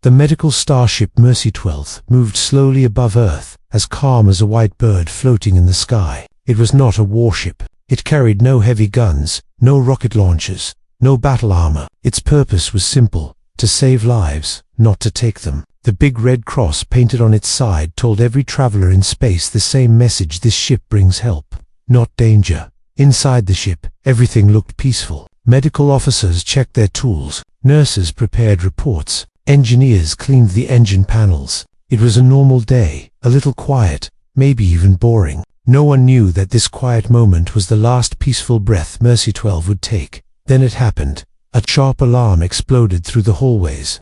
The medical starship Mercy 12 moved slowly above Earth, as calm as a white bird floating in the sky. It was not a warship. It carried no heavy guns, no rocket launchers, no battle armor. Its purpose was simple: to save lives, not to take them. The big red cross painted on its side told every traveler in space the same message: this ship brings help, not danger. Inside the ship, everything looked peaceful. Medical officers checked their tools, nurses prepared reports, engineers cleaned the engine panels. It was a normal day, a little quiet, maybe even boring. No one knew that this quiet moment was the last peaceful breath Mercy 12 would take. Then it happened. A sharp alarm exploded through the hallways.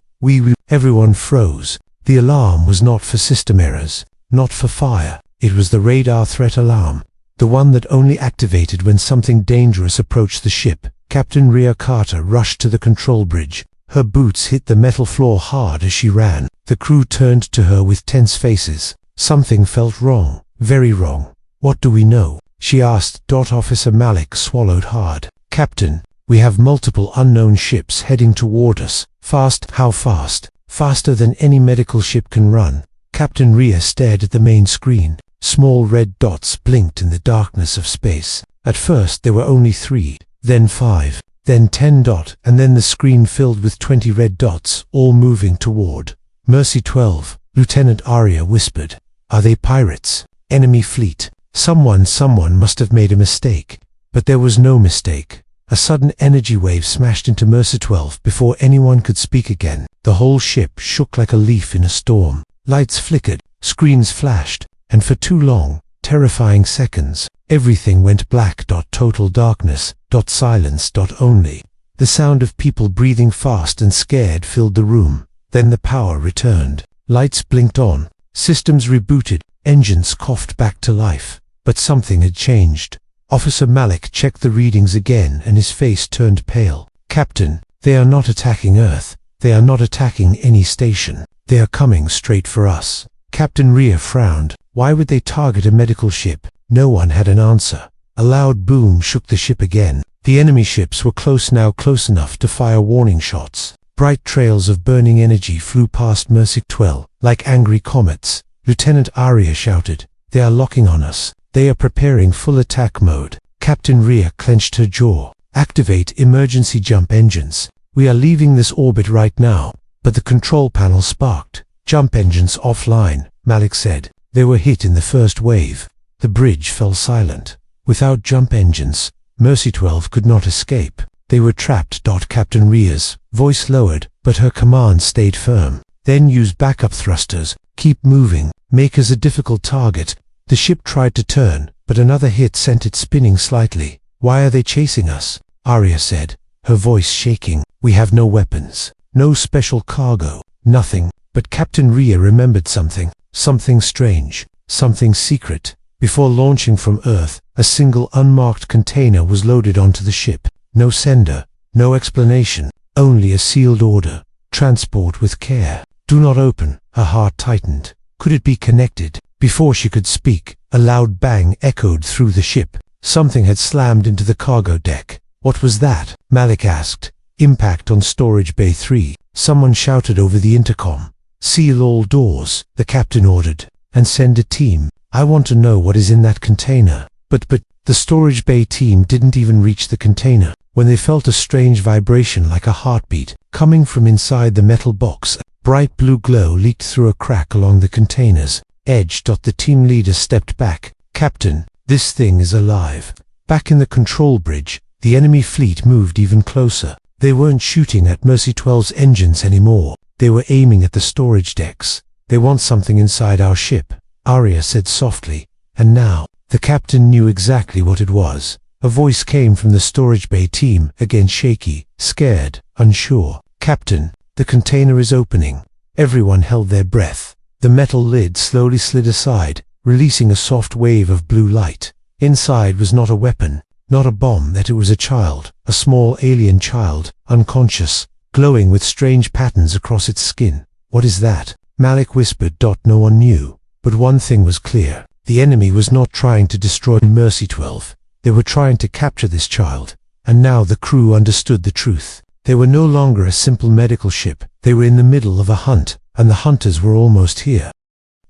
Everyone froze. The alarm was not for system errors, not for fire. It was the radar threat alarm, the one that only activated when something dangerous approached the ship. Captain Rhea Carter rushed to the control bridge. Her boots hit the metal floor hard as she ran. The crew turned to her with tense faces. Something felt wrong, very wrong. "What do we know?" she asked. Officer Malik swallowed hard. "Captain, we have multiple unknown ships heading toward us. Fast." "How fast?" "Faster than any medical ship can run." Captain Rhea stared at the main screen. Small red dots blinked in the darkness of space. At first there were only 3, then 5, then 10 and then the screen filled with 20 red dots, all moving toward Mercy 12. Lieutenant Arya whispered, "Are they pirates? Enemy fleet?" Someone must have made a mistake. But there was no mistake. A sudden energy wave smashed into Mercy 12 before anyone could speak again. The whole ship shook like a leaf in a storm. Lights flickered, screens flashed, and for 2 long, terrifying seconds, everything went black. Total darkness. Silence. Only the sound of people breathing fast and scared filled the room. Then the power returned. Lights blinked on. Systems rebooted. Engines coughed back to life. But something had changed. Officer Malik checked the readings again and his face turned pale. "Captain, they are not attacking Earth. They are not attacking any station. They are coming straight for us." Captain Rhea frowned. Why would they target a medical ship? No one had an answer. A loud boom shook the ship again. The enemy ships were close now, close enough to fire warning shots. Bright trails of burning energy flew past Mercy 12, like angry comets. Lieutenant Arya shouted, "They are locking on us. They are preparing full attack mode." Captain Rhea clenched her jaw. "Activate emergency jump engines. We are leaving this orbit right now." But the control panel sparked. "Jump engines offline," Malik said. They were hit in the first wave. The bridge fell silent. Without jump engines, Mercy 12 could not escape. They were trapped. Captain Rhea's voice lowered, but her command stayed firm. "Then use backup thrusters. Keep moving. Make us a difficult target." The ship tried to turn, but another hit sent it spinning slightly. "Why are they chasing us?" Arya said, her voice shaking. "We have no weapons, no special cargo, nothing." But Captain Rhea remembered something. Something strange, something secret. Before launching from Earth, a single unmarked container was loaded onto the ship. No sender, no explanation, only a sealed order. "Transport with care. Do not open." Her heart tightened. Could it be connected? Before she could speak, a loud bang echoed through the ship. Something had slammed into the cargo deck. "What was that?" Malik asked. "Impact on storage bay 3. Someone shouted over the intercom. "Seal all doors," the captain ordered, "and send a team. I want to know what is in that container." But the storage bay team didn't even reach the container when they felt a strange vibration like a heartbeat coming from inside the metal box. Bright blue glow leaked through a crack along the container's edge. The team leader stepped back. "Captain, this thing is alive." Back in the control bridge, the enemy fleet moved even closer. They weren't shooting at Mercy 12's engines anymore. They were aiming at the storage decks. "They want something inside our ship," Arya said softly. And now, the captain knew exactly what it was. A voice came from the storage bay team, again shaky, scared, unsure. "Captain, the container is opening." Everyone held their breath. The metal lid slowly slid aside, releasing a soft wave of blue light. Inside was not a weapon, not a bomb. That it was a child, a small alien child, unconscious, glowing with strange patterns across its skin. "What is that?" Malik whispered. No one knew. But one thing was clear. The enemy was not trying to destroy Mercy 12. They were trying to capture this child. And now the crew understood the truth. They were no longer a simple medical ship. They were in the middle of a hunt, and the hunters were almost here.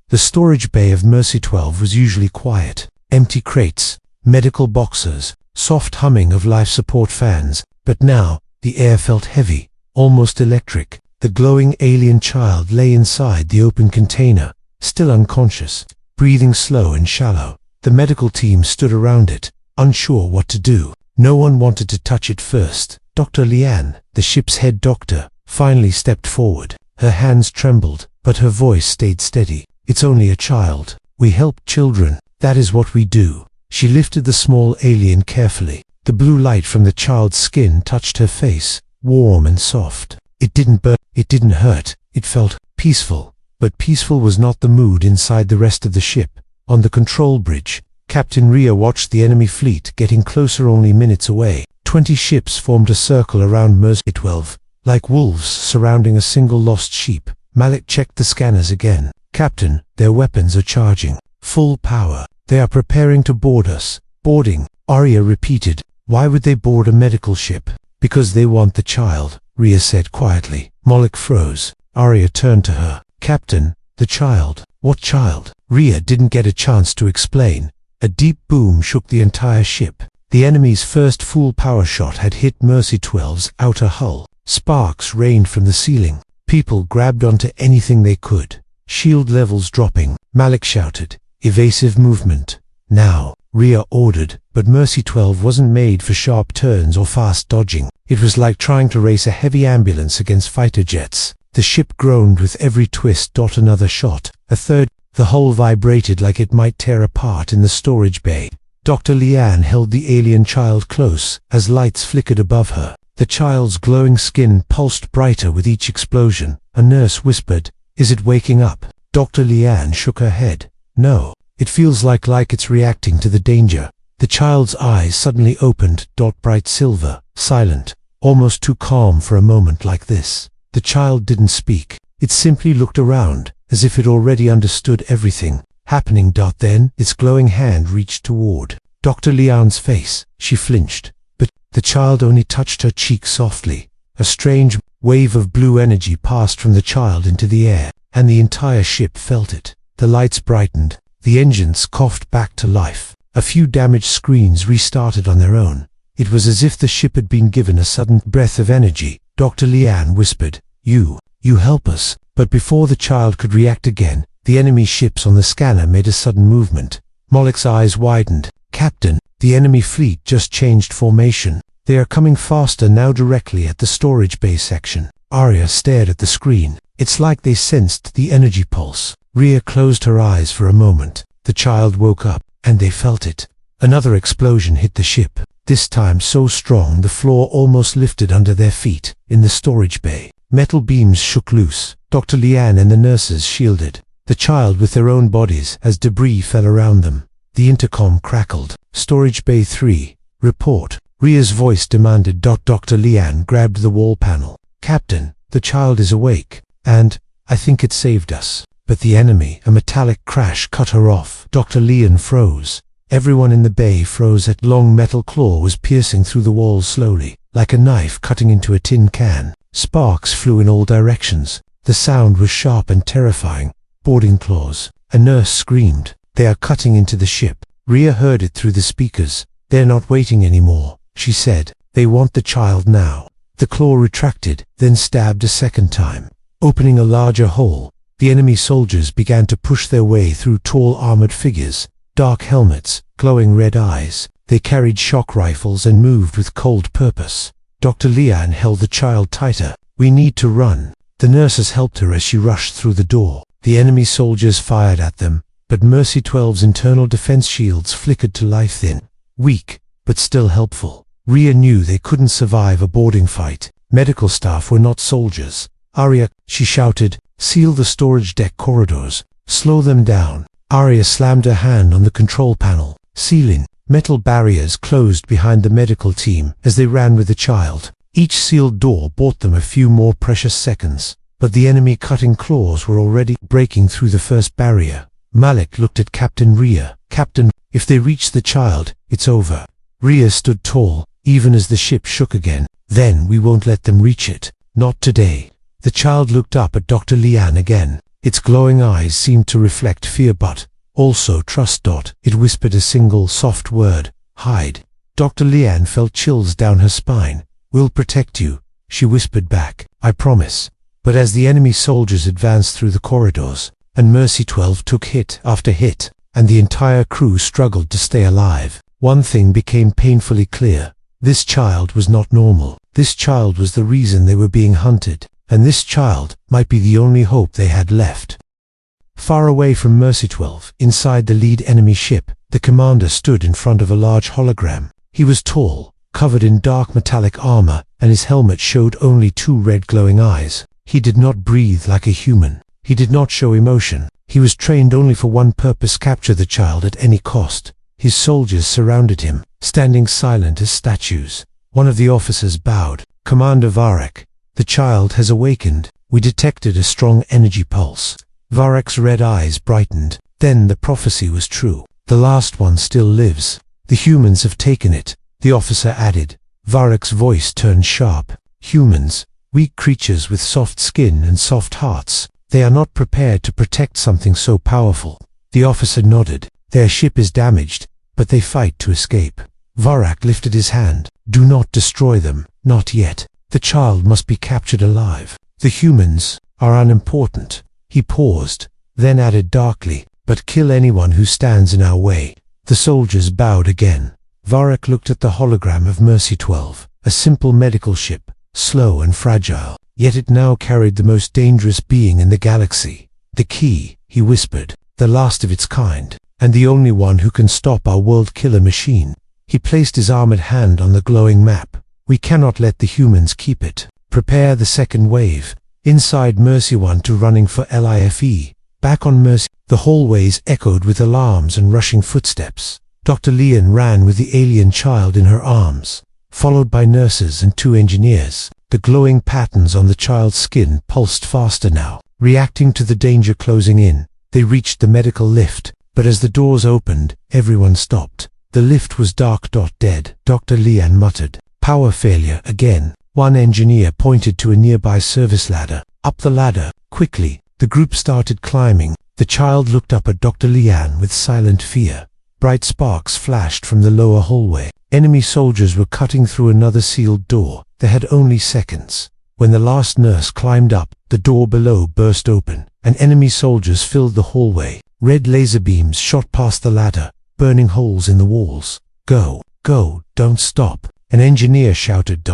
The storage bay of Mercy 12 was usually quiet. Empty crates, medical boxes, soft humming of life support fans. But now, the air felt heavy, almost electric. The glowing alien child lay inside the open container, still unconscious, breathing slow and shallow. The medical team stood around it, unsure what to do. No one wanted to touch it first. Dr. Liane, the ship's head doctor, finally stepped forward. Her hands trembled, but her voice stayed steady. "It's only a child. We help children. That is what we do." She lifted the small alien carefully. The blue light from the child's skin touched her face, warm and soft. It didn't burn, it didn't hurt, it felt peaceful. But peaceful was not the mood inside the rest of the ship. On the control bridge, Captain Rhea watched the enemy fleet getting closer only minutes away. 20 ships formed a circle around Mercy 12, like wolves surrounding a single lost sheep. Malik checked the scanners again. "Captain, their weapons are charging. Full power. They are preparing to board us." "Boarding," Arya repeated. "Why would they board a medical ship?" "Because they want the child," Rhea said quietly. Malik froze. Arya turned to her. "Captain, the child." "What child?" Rhea didn't get a chance to explain. A deep boom shook the entire ship. The enemy's first full power shot had hit Mercy 12's outer hull. Sparks rained from the ceiling. People grabbed onto anything they could. Shield levels dropping. Malik shouted, "Evasive movement. Now," Rhea ordered, but Mercy 12 wasn't made for sharp turns or fast dodging. It was like trying to race a heavy ambulance against fighter jets. The ship groaned with every twist. Another shot. A third. The hull vibrated like it might tear apart in the storage bay. Dr. Liane held the alien child close as lights flickered above her. The child's glowing skin pulsed brighter with each explosion. A nurse whispered, "Is it waking up?" Dr. Liane shook her head. "No. It feels like it's reacting to the danger." The child's eyes suddenly opened, bright silver, silent, almost too calm for a moment like this. The child didn't speak. It simply looked around, as if it already understood everything happening. Then, its glowing hand reached toward Dr. Liane's face. She flinched, but the child only touched her cheek softly. A strange wave of blue energy passed from the child into the air, and the entire ship felt it. The lights brightened. The engines coughed back to life. A few damaged screens restarted on their own. It was as if the ship had been given a sudden breath of energy. Dr. Liane whispered, You help us." But before the child could react again, the enemy ships on the scanner made a sudden movement. Malik's eyes widened. "Captain, the enemy fleet just changed formation. They are coming faster now, directly at the storage bay section." Arya stared at the screen. "It's like they sensed the energy pulse." Rhea closed her eyes for a moment. The child woke up, and they felt it. Another explosion hit the ship, this time so strong the floor almost lifted under their feet. In the storage bay, metal beams shook loose. Dr. Liane and the nurses shielded the child with their own bodies as debris fell around them. The intercom crackled. "Storage bay 3, report." Rhea's voice demanded. Dr. Liane grabbed the wall panel. "Captain, the child is awake, and I think it saved us." But the enemy, a metallic crash cut her off. Dr. Liane froze. Everyone in the bay froze. A long metal claw was piercing through the walls slowly, like a knife cutting into a tin can. Sparks flew in all directions. The sound was sharp and terrifying. Boarding claws. A nurse screamed, "They are cutting into the ship." Rhea heard it through the speakers. "They're not waiting anymore," she said. "They want the child now." The claw retracted, then stabbed a second time, opening a larger hole. The enemy soldiers began to push their way through tall armored figures, dark helmets, glowing red eyes. They carried shock rifles and moved with cold purpose. Dr. Liane held the child tighter. "We need to run." The nurses helped her as she rushed through the door. The enemy soldiers fired at them, but Mercy 12's internal defense shields flickered to life, thin, weak, but still helpful. Rhea knew they couldn't survive a boarding fight. Medical staff were not soldiers. "Arya," she shouted, "seal the storage deck corridors. Slow them down." Arya slammed her hand on the control panel. Sealing. Metal barriers closed behind the medical team as they ran with the child. Each sealed door bought them a few more precious seconds, but the enemy cutting claws were already breaking through the first barrier. Malik looked at Captain Rhea. "Captain, if they reach the child, it's over." Rhea stood tall, even as the ship shook again. Then we won't let them reach it. Not today. The child looked up at Dr. Lian again. Its glowing eyes seemed to reflect fear but also trust. It whispered a single soft word, hide. Dr. Lian felt chills down her spine. We'll protect you, she whispered back. I promise. But as the enemy soldiers advanced through the corridors, and Mercy 12 took hit after hit, and the entire crew struggled to stay alive, one thing became painfully clear. This child was not normal. This child was the reason they were being hunted, and this child might be the only hope they had left. Far away from Mercy 12, inside the lead enemy ship, the commander stood in front of a large hologram. He was tall, covered in dark metallic armor, and his helmet showed only two red glowing eyes. He did not breathe like a human. He did not show emotion. He was trained only for one purpose: capture the child at any cost. His soldiers surrounded him, standing silent as statues. One of the officers bowed. Commander Varek, the child has awakened. We detected a strong energy pulse. Varek's red eyes brightened. Then the prophecy was true. The last one still lives. The humans have taken it, the officer added. Varek's voice turned sharp. Humans, weak creatures with soft skin and soft hearts. They are not prepared to protect something so powerful. The officer nodded. Their ship is damaged, but they fight to escape. Varek lifted his hand. Do not destroy them, not yet. The child must be captured alive. The humans are unimportant. He paused, then added darkly, but kill anyone who stands in our way. The soldiers bowed again. Varek looked at the hologram of Mercy 12, a simple medical ship, slow and fragile, yet it now carried the most dangerous being in the galaxy. The key, he whispered, the last of its kind, and the only one who can stop our world killer machine. He placed his armored hand on the glowing map. We cannot let the humans keep it. Prepare the second wave. Inside Mercy 1 to running for LIFE. Back on Mercy, the hallways echoed with alarms and rushing footsteps. Dr. Lian ran with the alien child in her arms, followed by nurses and two engineers. The glowing patterns on the child's skin pulsed faster now, reacting to the danger closing in. They reached the medical lift, but as the doors opened, everyone stopped. The lift was dark. Dead, Dr. Lian muttered. Power failure again. One engineer pointed to a nearby service ladder. Up the ladder, quickly. The group started climbing. The child looked up at Dr. Lian with silent fear. Bright sparks flashed from the lower hallway. Enemy soldiers were cutting through another sealed door. They had only seconds. When the last nurse climbed up, the door below burst open, and enemy soldiers filled the hallway. Red laser beams shot past the ladder, burning holes in the walls. Go, go, don't stop, an engineer shouted.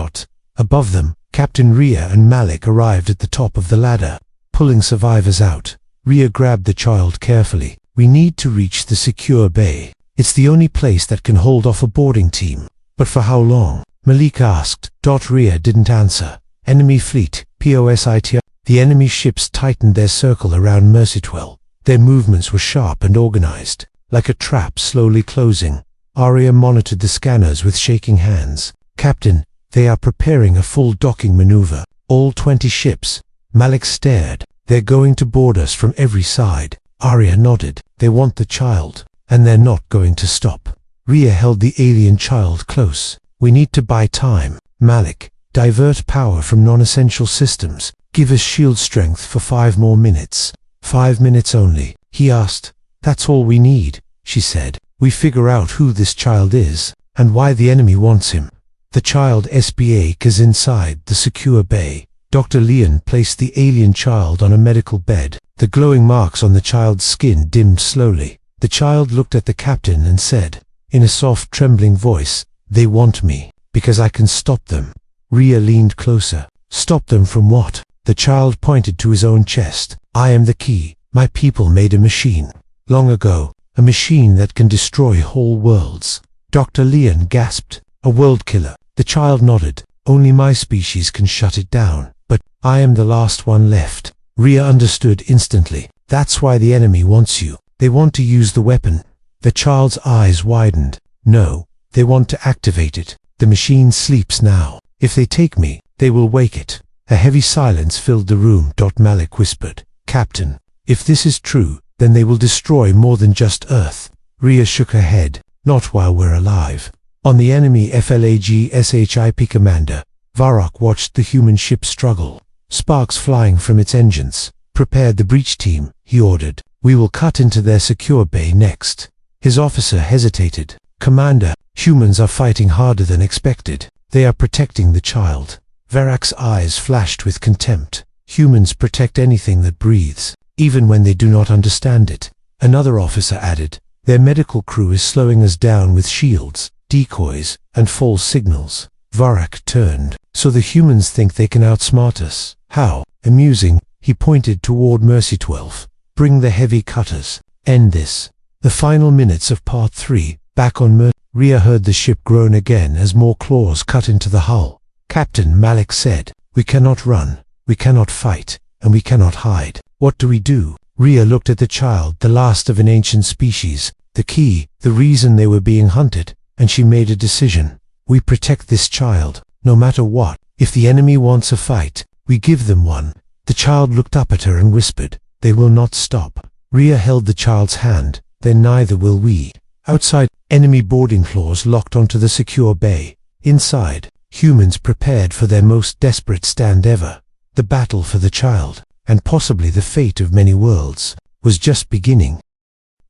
Above them, Captain Rhea and Malik arrived at the top of the ladder, pulling survivors out. Rhea grabbed the child carefully. We need to reach the secure bay. It's the only place that can hold off a boarding team. But for how long? Malik asked. Rhea didn't answer. Enemy fleet, POSIT. The enemy ships tightened their circle around Mercy 12. Their movements were sharp and organized, like a trap slowly closing. Arya monitored the scanners with shaking hands. Captain, they are preparing a full docking maneuver. All 20 ships. Malik stared. They're going to board us from every side. Arya nodded. They want the child, and they're not going to stop. Rhea held the alien child close. We need to buy time. Malik, divert power from non-essential systems. Give us shield strength for 5 more minutes. 5 minutes only, he asked. That's all we need, she said. We figure out who this child is, and why the enemy wants him. The child SBA is inside the secure bay. Dr. Lian placed the alien child on a medical bed. The glowing marks on the child's skin dimmed slowly. The child looked at the captain and said, in a soft, trembling voice, they want me, because I can stop them. Rhea leaned closer. Stop them from what? The child pointed to his own chest. I am the key. My people made a machine. Long ago, a machine that can destroy whole worlds. Dr. Lian gasped. A world killer. The child nodded. Only my species can shut it down. But I am the last one left. Rhea understood instantly. That's why the enemy wants you. They want to use the weapon. The child's eyes widened. No, they want to activate it. The machine sleeps now. If they take me, they will wake it. A heavy silence filled the room. Malik whispered. Captain, if this is true, then they will destroy more than just Earth. Rhea shook her head. Not while we're alive. On the enemy FLAG SHIP commander, Varrock watched the human ship struggle, sparks flying from its engines. "Prepare the breach team," he ordered. "We will cut into their secure bay next." His officer hesitated. "Commander, humans are fighting harder than expected. They are protecting the child." Varrock's eyes flashed with contempt. "Humans protect anything that breathes, even when they do not understand it." Another officer added, "Their medical crew is slowing us down with shields, decoys, and false signals." Varrock turned. "So the humans think they can outsmart us? How? Amusing." He pointed toward Mercy 12. "Bring the heavy cutters. End this." The final minutes of Part 3, back on Mercy. Rhea heard the ship groan again as more claws cut into the hull. Captain Malik said, "We cannot run, we cannot fight, and we cannot hide. What do we do?" Rhea looked at the child, the last of an ancient species, the key, the reason they were being hunted, and she made a decision. "We protect this child, no matter what. If the enemy wants a fight, we give them one." The child looked up at her and whispered, "They will not stop." Rhea held the child's hand. "Then neither will we." Outside, enemy boarding claws locked onto the secure bay. Inside, humans prepared for their most desperate stand ever. The battle for the child, and possibly the fate of many worlds, was just beginning.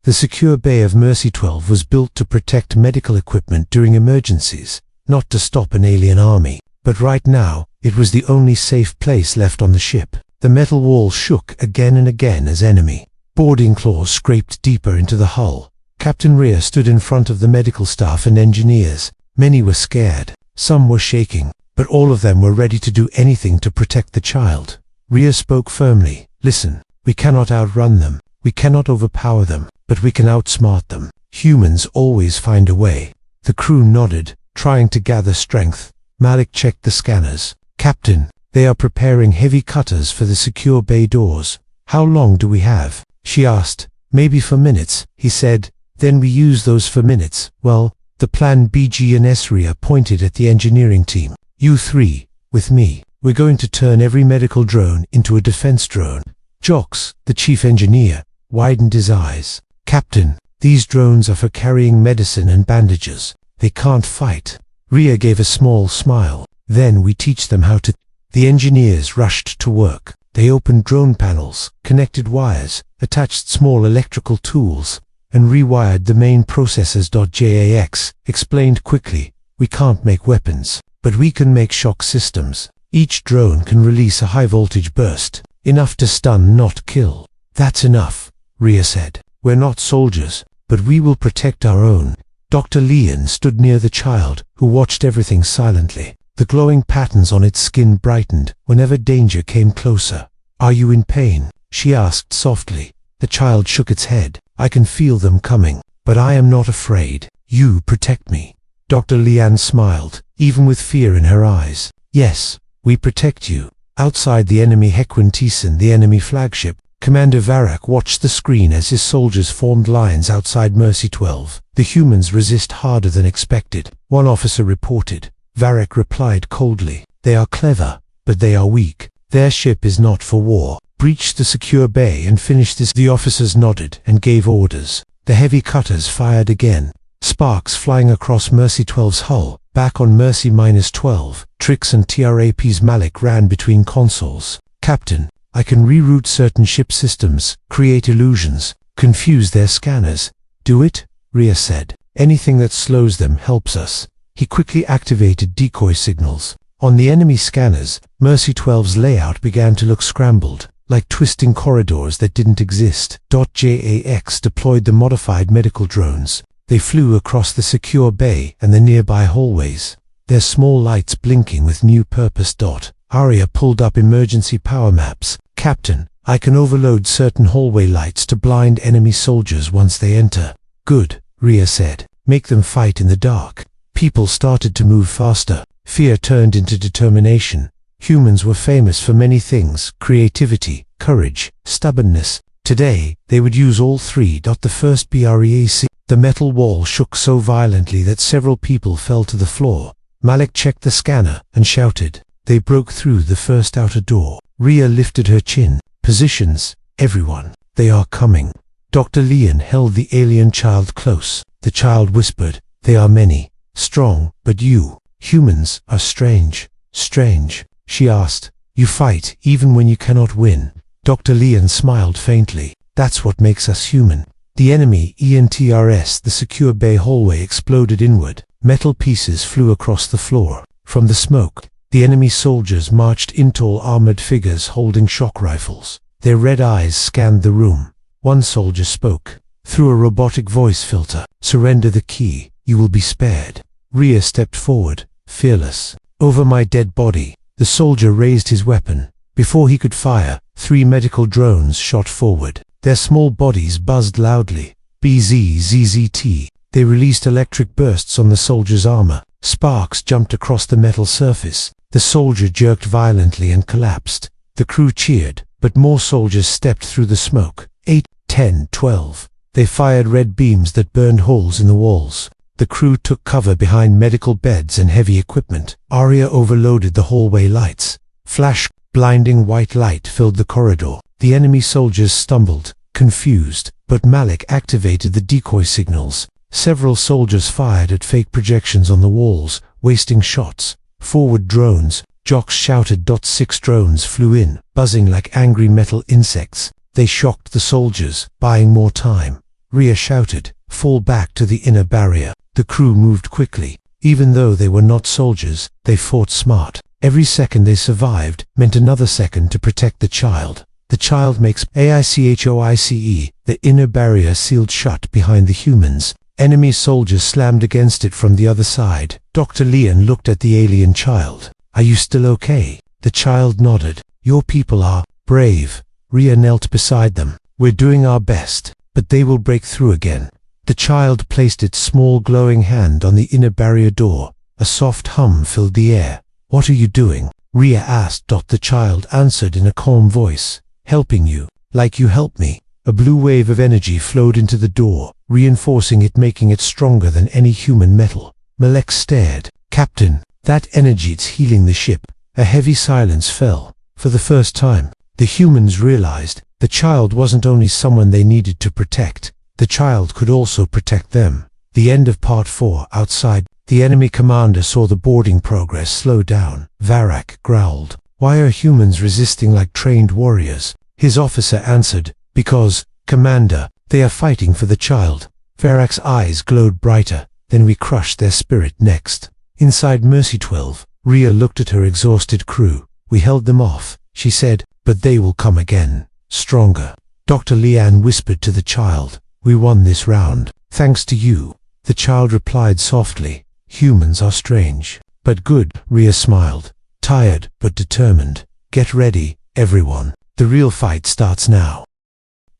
The secure bay of Mercy 12 was built to protect medical equipment during emergencies, not to stop an alien army. But right now, it was the only safe place left on the ship. The metal wall shook again and again as enemy boarding claws scraped deeper into the hull. Captain Rhea stood in front of the medical staff and engineers. Many were scared, some were shaking, but all of them were ready to do anything to protect the child. Rhea spoke firmly. "Listen, we cannot outrun them, we cannot overpower them, but we can outsmart them. Humans always find a way." The crew nodded, trying to gather strength. Malik checked the scanners. "Captain, they are preparing heavy cutters for the secure bay doors." "How long do we have?" she asked. "Maybe for minutes," he said. "Then we use those for minutes." "Well, the plan BG and Rhea pointed at the engineering team. "You three, with me, we're going to turn every medical drone into a defense drone." Jox, the chief engineer, widened his eyes. "Captain, these drones are for carrying medicine and bandages. They can't fight." Rhea gave a small smile. "Then we teach them how to." The engineers rushed to work. They opened drone panels, connected wires, attached small electrical tools, and rewired the main processors. Jax explained quickly, "We can't make weapons, but we can make shock systems. Each drone can release a high-voltage burst, enough to stun, not kill." "That's enough," Rhea said. "We're not soldiers, but we will protect our own." Dr. Leon stood near the child, who watched everything silently. The glowing patterns on its skin brightened whenever danger came closer. "Are you in pain?" she asked softly. The child shook its head. "I can feel them coming, but I am not afraid. You protect me." Dr. Leon smiled, even with fear in her eyes. "Yes, we protect you." Outside the enemy Hequinteson, the enemy flagship, Commander Varrock watched the screen as his soldiers formed lines outside Mercy 12. "The humans resist harder than expected," one officer reported. Varrock replied coldly, "They are clever, but they are weak. Their ship is not for war. Breach the secure bay and finish this." The officers nodded and gave orders. The heavy cutters fired again, sparks flying across Mercy 12's hull. Back on Mercy-12, Trix and TRAP's Malik ran between consoles. "Captain, I can reroute certain ship systems, create illusions, confuse their scanners." "Do it," Rhea said. "Anything that slows them helps us." He quickly activated decoy signals. On the enemy scanners, Mercy 12's layout began to look scrambled, like twisting corridors that didn't exist. Jax deployed the modified medical drones. They flew across the secure bay and the nearby hallways, their small lights blinking with new purpose. Arya pulled up emergency power maps. "Captain, I can overload certain hallway lights to blind enemy soldiers once they enter." "Good," Rhea said. "Make them fight in the dark." People started to move faster. Fear turned into determination. Humans were famous for many things: creativity, courage, stubbornness. Today, they would use all three. The first BREAC. The metal wall shook so violently that several people fell to the floor. Malik checked the scanner and shouted. They broke through the first outer door. Rhea lifted her chin. "Positions, everyone. They are coming." Dr. Leon held the alien child close. The child whispered, "They are many. Strong, but you, humans, are strange. Strange, she asked. You fight even when you cannot win. Dr. Leon smiled faintly. That's what makes us human. The enemy ENTRS, the secure bay hallway exploded inward. Metal pieces flew across the floor. From the smoke, the enemy soldiers marched in, tall armored figures holding shock rifles. Their red eyes scanned the room. One soldier spoke through a robotic voice filter. Surrender the key. You will be spared. Rhea stepped forward, fearless. Over my dead body. The soldier raised his weapon. Before he could fire, 3 medical drones shot forward. Their small bodies buzzed loudly. BZZZT. They released electric bursts on the soldier's armor. Sparks jumped across the metal surface. The soldier jerked violently and collapsed. The crew cheered, but more soldiers stepped through the smoke. 8, 10, 12. They fired red beams that burned holes in the walls. The crew took cover behind medical beds and heavy equipment. Aria overloaded the hallway lights. Flash, blinding white light filled the corridor. The enemy soldiers stumbled, confused, but Malik activated the decoy signals. Several soldiers fired at fake projections on the walls, wasting shots. Forward drones, Jocks shouted. 6 drones flew in, buzzing like angry metal insects. They shocked the soldiers, buying more time. Rhea shouted, fall back to the inner barrier. The crew moved quickly. Even though they were not soldiers, they fought smart. Every second they survived meant another second to protect the child. The child makes AICHOICE. The inner barrier sealed shut behind the humans. Enemy soldiers slammed against it from the other side. Dr. Leon looked at the alien child. Are you still okay? The child nodded. Your people are brave. Rhea knelt beside them. We're doing our best, but they will break through again. The child placed its small glowing hand on the inner barrier door. A soft hum filled the air. What are you doing? Rhea asked. The child answered in a calm voice. Helping you, like you helped me. A blue wave of energy flowed into the door, reinforcing it, making it stronger than any human metal. Malek stared. Captain, that energy, it's healing the ship. A heavy silence fell. For the first time, the humans realized the child wasn't only someone they needed to protect. The child could also protect them. The end of Part 4. Outside, the enemy commander saw the boarding progress slow down. Varak growled. Why are humans resisting like trained warriors? His officer answered, because, Commander, they are fighting for the child. Varak's eyes glowed brighter. Then we crushed their spirit next. Inside Mercy 12, Rhea looked at her exhausted crew. We held them off, she said, but they will come again. Stronger. Dr. Leanne whispered to the child. We won this round. Thanks to you. The child replied softly. Humans are strange, but good. Rhea smiled. Tired, but determined. Get ready, everyone. The real fight starts now.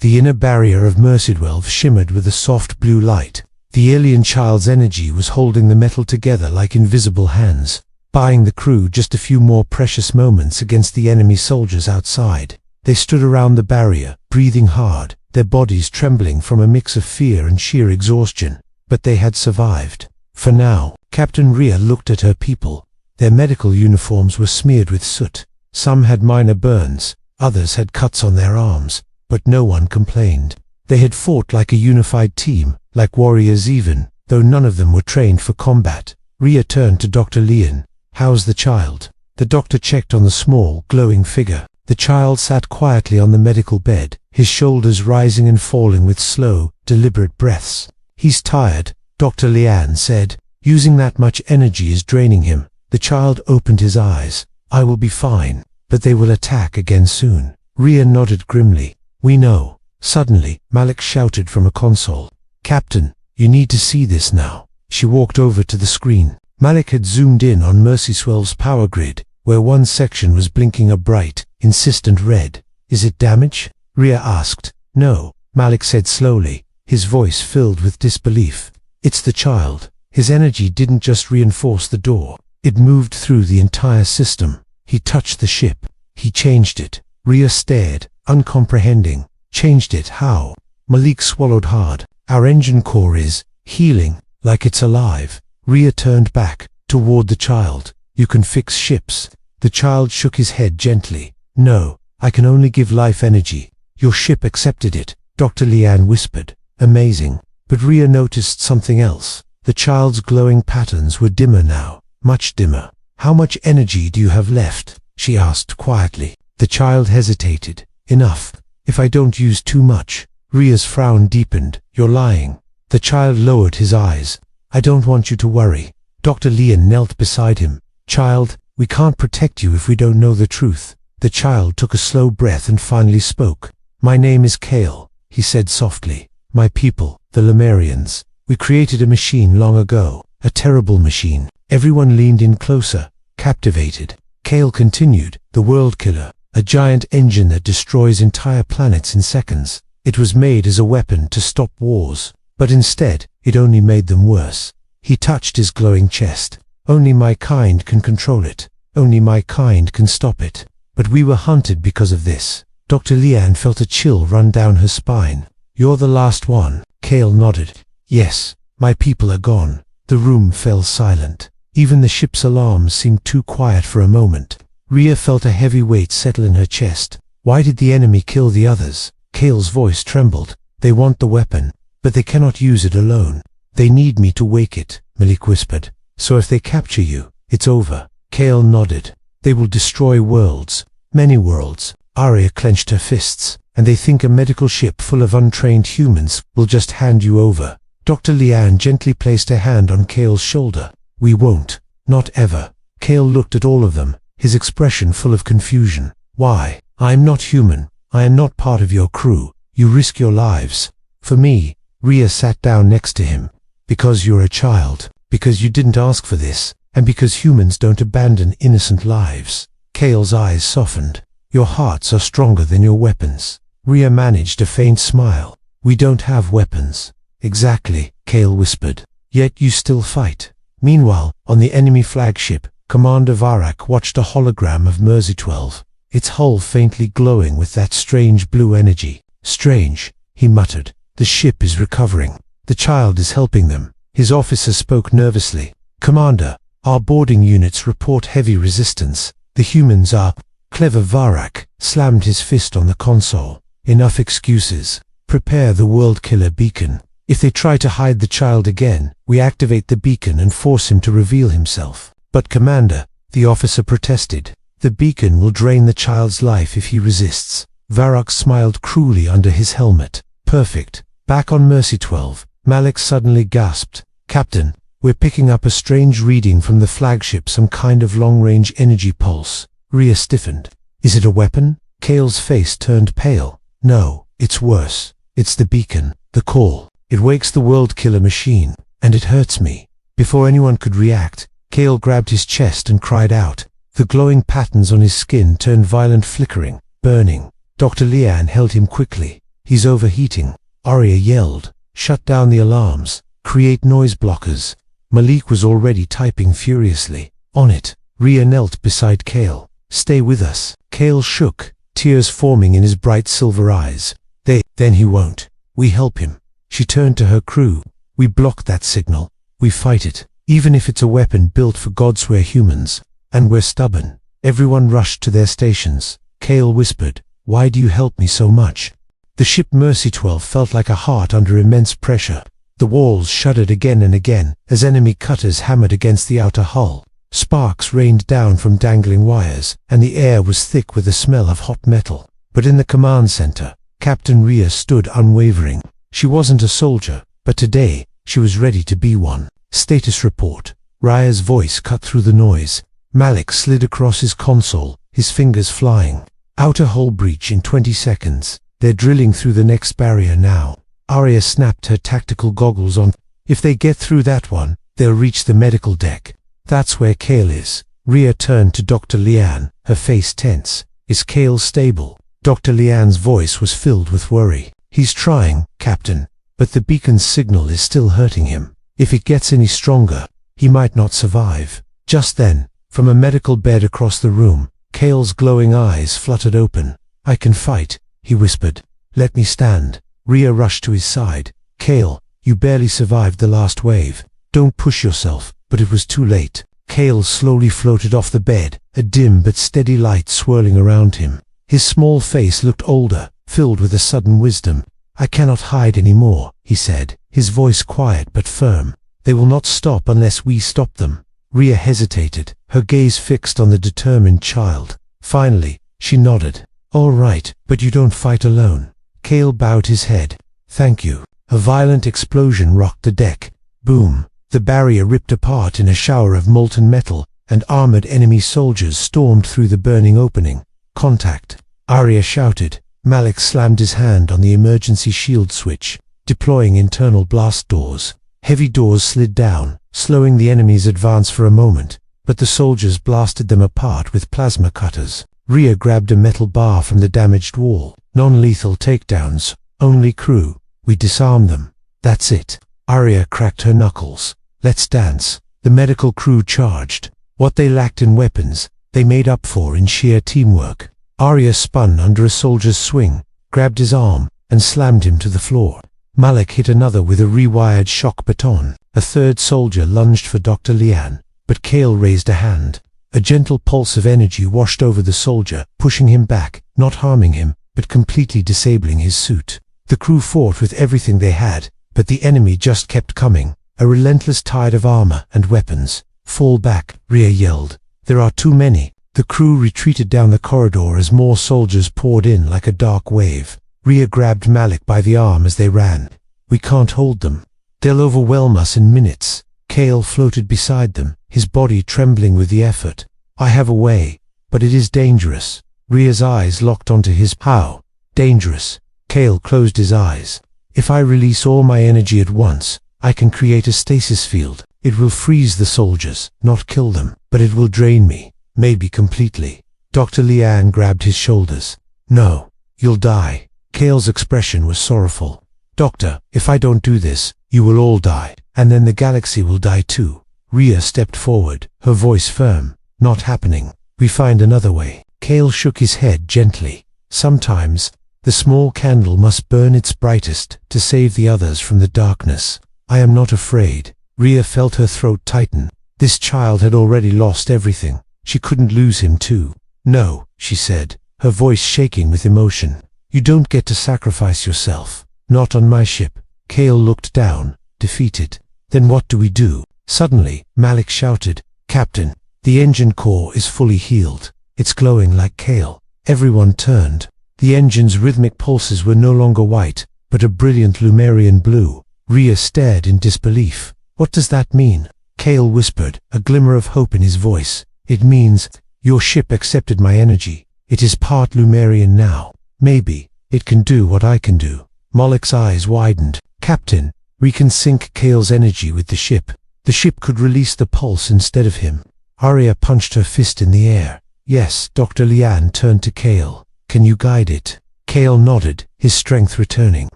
The inner barrier of Mercy 12 shimmered with a soft blue light. The alien child's energy was holding the metal together like invisible hands, buying the crew just a few more precious moments against the enemy soldiers outside. They stood around the barrier, breathing hard, their bodies trembling from a mix of fear and sheer exhaustion. But they had survived. For now. Captain Rhea looked at her people. Their medical uniforms were smeared with soot. Some had minor burns, others had cuts on their arms, but no one complained. They had fought like a unified team, like warriors even, though none of them were trained for combat. Rhea turned to Dr. Leon. How's the child? The doctor checked on the small, glowing figure. The child sat quietly on the medical bed, his shoulders rising and falling with slow, deliberate breaths. He's tired, Dr. Leanne said. Using that much energy is draining him. The child opened his eyes. I will be fine, but they will attack again soon. Rhea nodded grimly. We know. Suddenly, Malik shouted from a console. Captain, you need to see this now. She walked over to the screen. Malik had zoomed in on Mercy 12's power grid, where one section was blinking a bright, insistent red. Is it damage? Rhea asked. No, Malik said slowly, his voice filled with disbelief. It's the child. His energy didn't just reinforce the door. It moved through the entire system. He touched the ship. He changed it. Rhea stared, uncomprehending. Changed it? How? Malik swallowed hard. Our engine core is healing, like it's alive. Rhea turned back, toward the child. You can fix ships. The child shook his head gently. No, I can only give life energy. Your ship accepted it, Dr. Leanne whispered. Amazing. But Rhea noticed something else. The child's glowing patterns were dimmer now, much dimmer. How much energy do you have left? She asked quietly. The child hesitated. Enough. If I don't use too much. Rhea's frown deepened. You're lying. The child lowered his eyes. I don't want you to worry. Dr. Leon knelt beside him. Child, we can't protect you if we don't know the truth. The child took a slow breath and finally spoke. My name is Kael, he said softly. My people, the Lemurians. We created a machine long ago. A terrible machine. Everyone leaned in closer, captivated. Kael continued. The World Killer. A giant engine that destroys entire planets in seconds. It was made as a weapon to stop wars. But instead, it only made them worse. He touched his glowing chest. Only my kind can control it. Only my kind can stop it. But we were hunted because of this. Dr. Leanne felt a chill run down her spine. You're the last one. Kael nodded. Yes, my people are gone. The room fell silent. Even the ship's alarms seemed too quiet for a moment. Rhea felt a heavy weight settle in her chest. Why did the enemy kill the others? Kael's voice trembled. They want the weapon, but they cannot use it alone. They need me to wake it, Malik whispered. So if they capture you, it's over. Kael nodded. They will destroy worlds. Many worlds. Arya clenched her fists. And they think a medical ship full of untrained humans will just hand you over. Dr. Leanne gently placed her hand on Kael's shoulder. We won't. Not ever. Kael looked at all of them, his expression full of confusion. Why? I am not human. I am not part of your crew. You risk your lives. For me. Rhea sat down next to him. Because you're a child. Because you didn't ask for this. And because humans don't abandon innocent lives. Kael's eyes softened. Your hearts are stronger than your weapons. Rhea managed a faint smile. We don't have weapons. Exactly, Kael whispered. Yet you still fight. Meanwhile, on the enemy flagship, Commander Varak watched a hologram of Mersey 12, its hull faintly glowing with that strange blue energy. Strange, he muttered. The ship is recovering. The child is helping them. His officer spoke nervously. Commander, our boarding units report heavy resistance. The humans are... Clever Varak slammed his fist on the console. Enough excuses. Prepare the World Killer beacon. If they try to hide the child again, we activate the beacon and force him to reveal himself. But Commander, the officer protested, the beacon will drain the child's life if he resists. Varak smiled cruelly under his helmet. Perfect. Back on Mersey 12, Malik suddenly gasped. Captain, we're picking up a strange reading from the flagship, some kind of long-range energy pulse. Rhea stiffened. Is it a weapon? Kael's face turned pale. No, it's worse. It's the beacon, the call. It wakes the World Killer machine, and it hurts me. Before anyone could react, Kael grabbed his chest and cried out. The glowing patterns on his skin turned violent, flickering, burning. Dr. Leanne held him quickly. He's overheating. Arya yelled. Shut down the alarms. Create noise blockers. Malik was already typing furiously. On it. Rhea knelt beside Kael. Stay with us. Kael shook, tears forming in his bright silver eyes. Then he won't. We help him. She turned to her crew. We block that signal. We fight it. Even if it's a weapon built for gods, we're humans. And we're stubborn. Everyone rushed to their stations. Kael whispered, why do you help me so much? The ship Mersey 12 felt like a heart under immense pressure. The walls shuddered again and again as enemy cutters hammered against the outer hull. Sparks rained down from dangling wires, and the air was thick with the smell of hot metal. But in the command center, Captain Rhea stood unwavering. She wasn't a soldier, but today, she was ready to be one. Status report. Rhea's voice cut through the noise. Malik slid across his console, his fingers flying. Outer hull breach in 20 seconds. They're drilling through the next barrier now. Arya snapped her tactical goggles on. If they get through that one, they'll reach the medical deck. That's where Kael is. Rhea turned to Dr. Leanne, her face tense. Is Kael stable? Dr. Leanne's voice was filled with worry. He's trying, Captain, but the beacon's signal is still hurting him. If it gets any stronger, he might not survive. Just then, from a medical bed across the room, Kael's glowing eyes fluttered open. I can fight, he whispered. Let me stand. Rhea rushed to his side. Kael, you barely survived the last wave. Don't push yourself. But it was too late. Kael slowly floated off the bed, a dim but steady light swirling around him. His small face looked older, filled with a sudden wisdom. I cannot hide anymore, he said, his voice quiet but firm. They will not stop unless we stop them. Rhea hesitated, her gaze fixed on the determined child. Finally, she nodded. "All right, but you don't fight alone." Kael bowed his head. "Thank you." A violent explosion rocked the deck. Boom! The barrier ripped apart in a shower of molten metal, and armored enemy soldiers stormed through the burning opening. "Contact!" Arya shouted. Malik slammed his hand on the emergency shield switch, deploying internal blast doors. Heavy doors slid down, slowing the enemy's advance for a moment, but the soldiers blasted them apart with plasma cutters. Rhea grabbed a metal bar from the damaged wall. "Non-lethal takedowns, only crew. We disarm them. That's it." Arya cracked her knuckles. "Let's dance." The medical crew charged. What they lacked in weapons, they made up for in sheer teamwork. Arya spun under a soldier's swing, grabbed his arm, and slammed him to the floor. Malik hit another with a rewired shock baton. A third soldier lunged for Dr. Lian, but Kael raised a hand. A gentle pulse of energy washed over the soldier, pushing him back, not harming him, but completely disabling his suit. The crew fought with everything they had, but the enemy just kept coming, a relentless tide of armor and weapons. "Fall back," Rhea yelled. "There are too many." The crew retreated down the corridor as more soldiers poured in like a dark wave. Rhea grabbed Malik by the arm as they ran. "We can't hold them. They'll overwhelm us in minutes." Kael floated beside them, his body trembling with the effort. "I have a way, but it is dangerous." Rhea's eyes locked onto his. "How? Dangerous?" Kael closed his eyes. "If I release all my energy at once, I can create a stasis field. It will freeze the soldiers, not kill them, but it will drain me. Maybe completely." Dr. Lian grabbed his shoulders. "No, you'll die." Kael's expression was sorrowful. "Doctor, if I don't do this, you will all die, and then the galaxy will die too." Rhea stepped forward, her voice firm. "Not happening. We find another way." Kael shook his head gently. "Sometimes, the small candle must burn its brightest to save the others from the darkness. I am not afraid." Rhea felt her throat tighten. This child had already lost everything. She couldn't lose him too. "No," she said, her voice shaking with emotion. "You don't get to sacrifice yourself. Not on my ship." Kael looked down, defeated. "Then what do we do?" Suddenly, Malik shouted, "Captain, the engine core is fully healed. It's glowing like Kael." Everyone turned. The engine's rhythmic pulses were no longer white, but a brilliant Lumerian blue. Rhea stared in disbelief. "What does that mean?" Kael whispered, a glimmer of hope in his voice. "It means, your ship accepted my energy. It is part Lumerian now. Maybe, it can do what I can do." Malik's eyes widened. "Captain, we can sync Kael's energy with the ship. The ship could release the pulse instead of him." Arya punched her fist in the air. "Yes." Dr. Lian turned to Kael. "Can you guide it?" Kael nodded, his strength returning.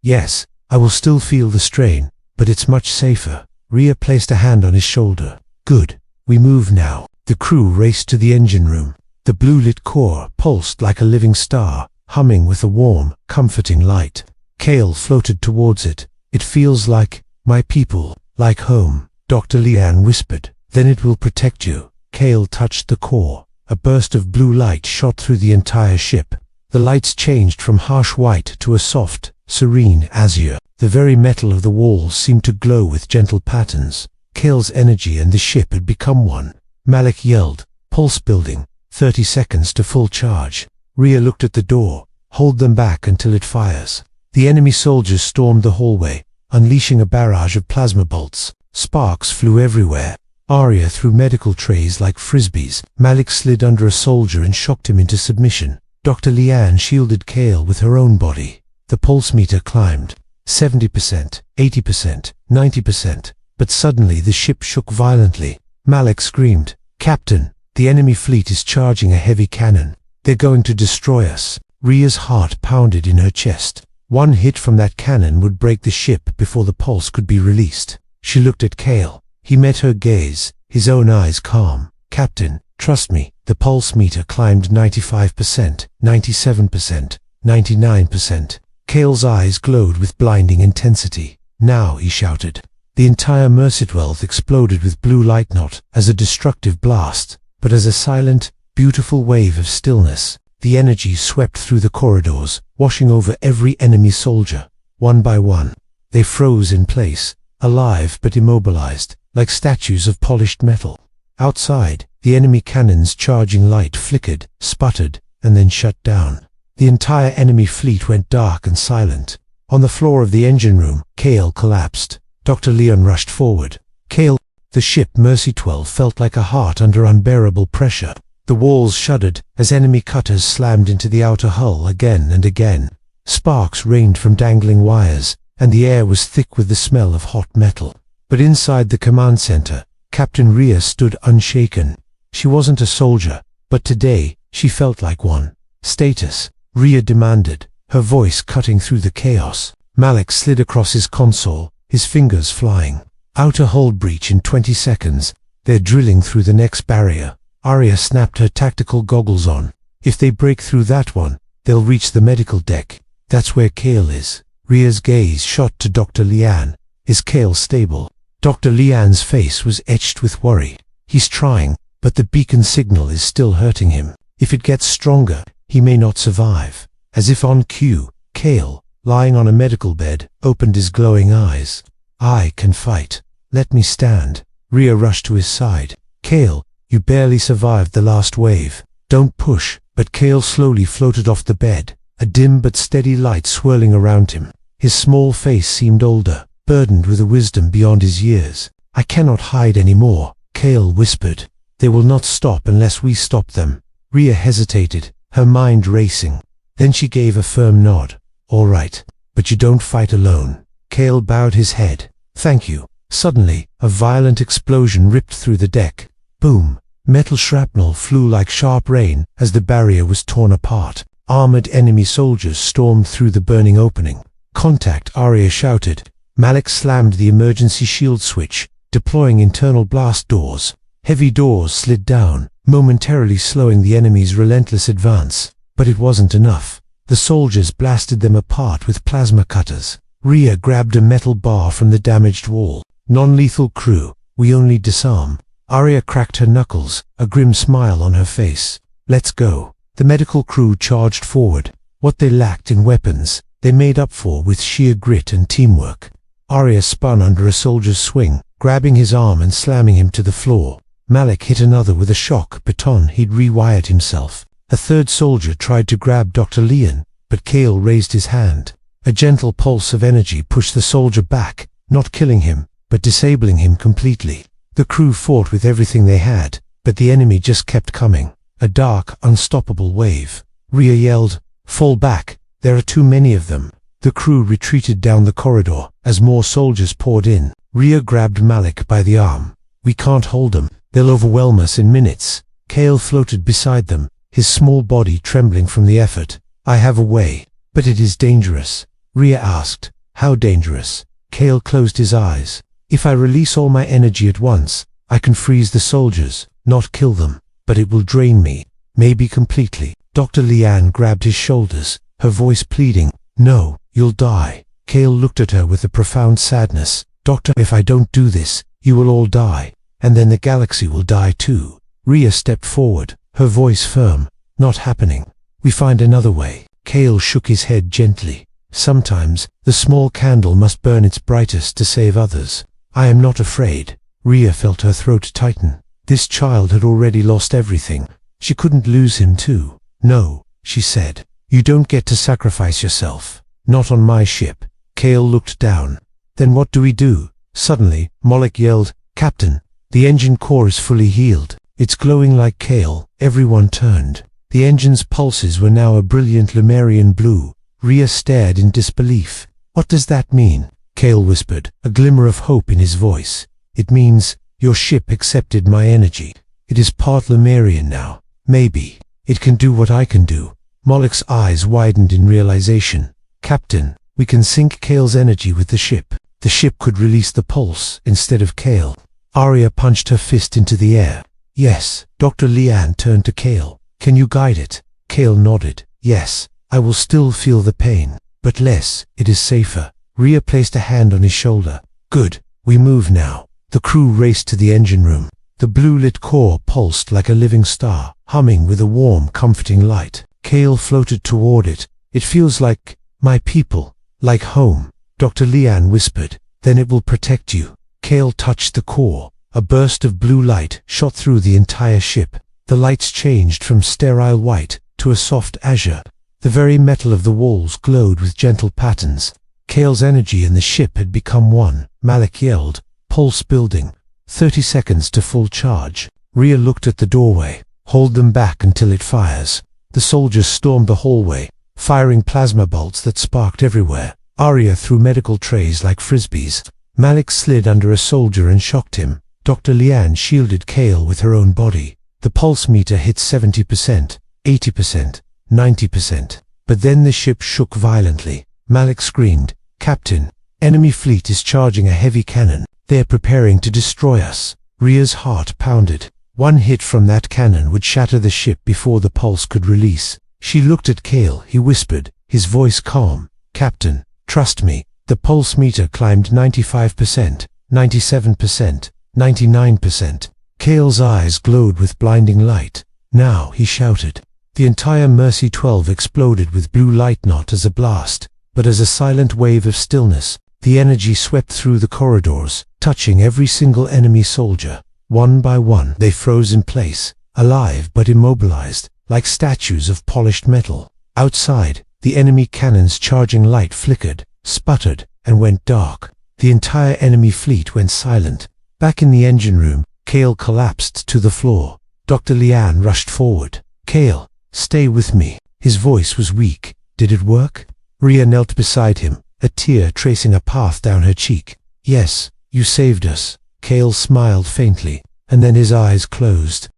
"Yes, I will still feel the strain, but it's much safer." Rhea placed a hand on his shoulder. "Good. We move now." The crew raced to the engine room. The blue-lit core pulsed like a living star, humming with a warm, comforting light. Kael floated towards it. "It feels like, my people, like home," Dr. Lian whispered. "Then it will protect you." Kael touched the core. A burst of blue light shot through the entire ship. The lights changed from harsh white to a soft, serene azure. The very metal of the walls seemed to glow with gentle patterns. Kael's energy and the ship had become one. Malik yelled, "Pulse building, 30 seconds to full charge." Rhea looked at the door. "Hold them back until it fires." The enemy soldiers stormed the hallway, unleashing a barrage of plasma bolts. Sparks flew everywhere. Arya threw medical trays like frisbees. Malik slid under a soldier and shocked him into submission. Dr. Lian shielded Kael with her own body. The pulse meter climbed. 70%, 80%, 90%. But suddenly the ship shook violently. Malik screamed, "Captain, the enemy fleet is charging a heavy cannon. They're going to destroy us." Rhea's heart pounded in her chest. One hit from that cannon would break the ship before the pulse could be released. She looked at Kael. He met her gaze, his own eyes calm. "Captain, trust me." The pulse meter climbed 95%, 97%, 99%. Kael's eyes glowed with blinding intensity. "Now," he shouted. The entire Mercitwelth exploded with blue light, not as a destructive blast, but as a silent, beautiful wave of stillness. The energy swept through the corridors, washing over every enemy soldier. One by one, they froze in place, alive but immobilized, like statues of polished metal. Outside, The enemy cannon's charging light flickered, sputtered, and then shut down. The entire enemy fleet went dark and silent. On the floor of the engine room, Kael collapsed. Dr. Leon rushed forward. Kael, the ship Mercy 12 felt like a heart under unbearable pressure. The walls shuddered as enemy cutters slammed into the outer hull again and again. Sparks rained from dangling wires, and the air was thick with the smell of hot metal. But inside the command center, Captain Rhea stood unshaken. She wasn't a soldier, but today she felt like one. Status, Rhea demanded, her voice cutting through the chaos. Malik slid across his console, his fingers flying. Outer hull breach in 20 seconds. They're drilling through the next barrier. Arya snapped her tactical goggles on. If they break through that one, they'll reach the medical deck. That's where Kael is. Rhea's gaze shot to Dr. Lian. Is Kael stable? Dr. Lian's face was etched with worry. He's trying, but the beacon signal is still hurting him. If it gets stronger, he may not survive. As if on cue, Kael, lying on a medical bed, opened his glowing eyes. I can fight. Let me stand. Rhea rushed to his side. Kael, you barely survived the last wave. Don't push. But Kael slowly floated off the bed, a dim but steady light swirling around him. His small face seemed older, burdened with a wisdom beyond his years. I cannot hide anymore, Kael whispered. They will not stop unless we stop them. Rhea hesitated, her mind racing. Then she gave a firm nod. All right, but you don't fight alone. Kael bowed his head. Thank you. Suddenly, a violent explosion ripped through the deck. Boom. Metal shrapnel flew like sharp rain as the barrier was torn apart. Armored enemy soldiers stormed through the burning opening. Contact, Arya shouted. Malik slammed the emergency shield switch, deploying internal blast doors. Heavy doors slid down, momentarily slowing the enemy's relentless advance. But it wasn't enough. The soldiers blasted them apart with plasma cutters. Rhea grabbed a metal bar from the damaged wall. Non-lethal crew, we only disarm. Arya cracked her knuckles, a grim smile on her face. Let's go. The medical crew charged forward. What they lacked in weapons, they made up for with sheer grit and teamwork. Arya spun under a soldier's swing, grabbing his arm and slamming him to the floor. Malik hit another with a shock baton he'd rewired himself. A third soldier tried to grab Dr. Leon, but Kael raised his hand. A gentle pulse of energy pushed the soldier back, not killing him, but disabling him completely. The crew fought with everything they had, but the enemy just kept coming. A dark, unstoppable wave. Rhea yelled, "Fall back, there are too many of them." The crew retreated down the corridor as more soldiers poured in. Rhea grabbed Malik by the arm. "We can't hold them, they'll overwhelm us in minutes." Kael floated beside them, his small body trembling from the effort. "I have a way, but it is dangerous." Rhea asked, "How dangerous?" Kael closed his eyes. "If I release all my energy at once, I can freeze the soldiers, not kill them, but it will drain me, maybe completely." Dr. Lian grabbed his shoulders, her voice pleading, "No, you'll die." Kael looked at her with a profound sadness. "Doctor, if I don't do this, you will all die, and then the galaxy will die too." Rhea stepped forward, her voice firm. "Not happening. We find another way." Kael shook his head gently. "Sometimes, the small candle must burn its brightest to save others. I am not afraid." Rhea felt her throat tighten. This child had already lost everything. She couldn't lose him too. "No," she said. "You don't get to sacrifice yourself. Not on my ship." Kael looked down. "Then what do we do?" Suddenly, Moloch yelled, "Captain, the engine core is fully healed. It's glowing like Kael." Everyone turned. The engine's pulses were now a brilliant Lumerian blue. Rhea stared in disbelief. "What does that mean?" Kael whispered, a glimmer of hope in his voice. "It means your ship accepted my energy. It is part Lumerian now. Maybe it can do what I can do." Moloch's eyes widened in realization. "Captain, we can sync Kael's energy with the ship. The ship could release the pulse instead of Kael." Arya punched her fist into the air. "Yes." Dr. Lian turned to Kael. "Can you guide it?" Kael nodded. "Yes, I will still feel the pain, but less. It is safer." Rhea placed a hand on his shoulder. "Good, we move now." The crew raced to the engine room. The blue-lit core pulsed like a living star, humming with a warm, comforting light. Kael floated toward it. "It feels like my people, like home," Dr. Lian whispered. "Then it will protect you." Kael touched the core. A burst of blue light shot through the entire ship. The lights changed from sterile white to a soft azure. The very metal of the walls glowed with gentle patterns. Kael's energy in the ship had become one. Malik yelled, "Pulse building. 30 seconds to full charge." Rhea looked at the doorway. "Hold them back until it fires." The soldiers stormed the hallway, firing plasma bolts that sparked everywhere. Arya threw medical trays like frisbees. Malik slid under a soldier and shocked him. Dr. Liane shielded Kael with her own body. The pulse meter hit 70%, 80%, 90%. But then the ship shook violently. Malik screamed, "Captain, enemy fleet is charging a heavy cannon. They're preparing to destroy us." Rhea's heart pounded. One hit from that cannon would shatter the ship before the pulse could release. She looked at Kael. He whispered, his voice calm, "Captain, trust me." The pulse meter climbed 95%, 97%, 99%. Kael's eyes glowed with blinding light. "Now," he shouted. The entire Mercy 12 exploded with blue light, not as a blast, but as a silent wave of stillness. The energy swept through the corridors, touching every single enemy soldier. One by one, they froze in place, alive but immobilized, like statues of polished metal. Outside, the enemy cannons' charging light flickered, sputtered, and went dark. The entire enemy fleet went silent. Back in the engine room, Kael collapsed to the floor. Dr. Liane rushed forward. "Kael, stay with me." His voice was weak. "Did it work?" Rhea knelt beside him, a tear tracing a path down her cheek. "Yes, you saved us." Kael smiled faintly, and then his eyes closed.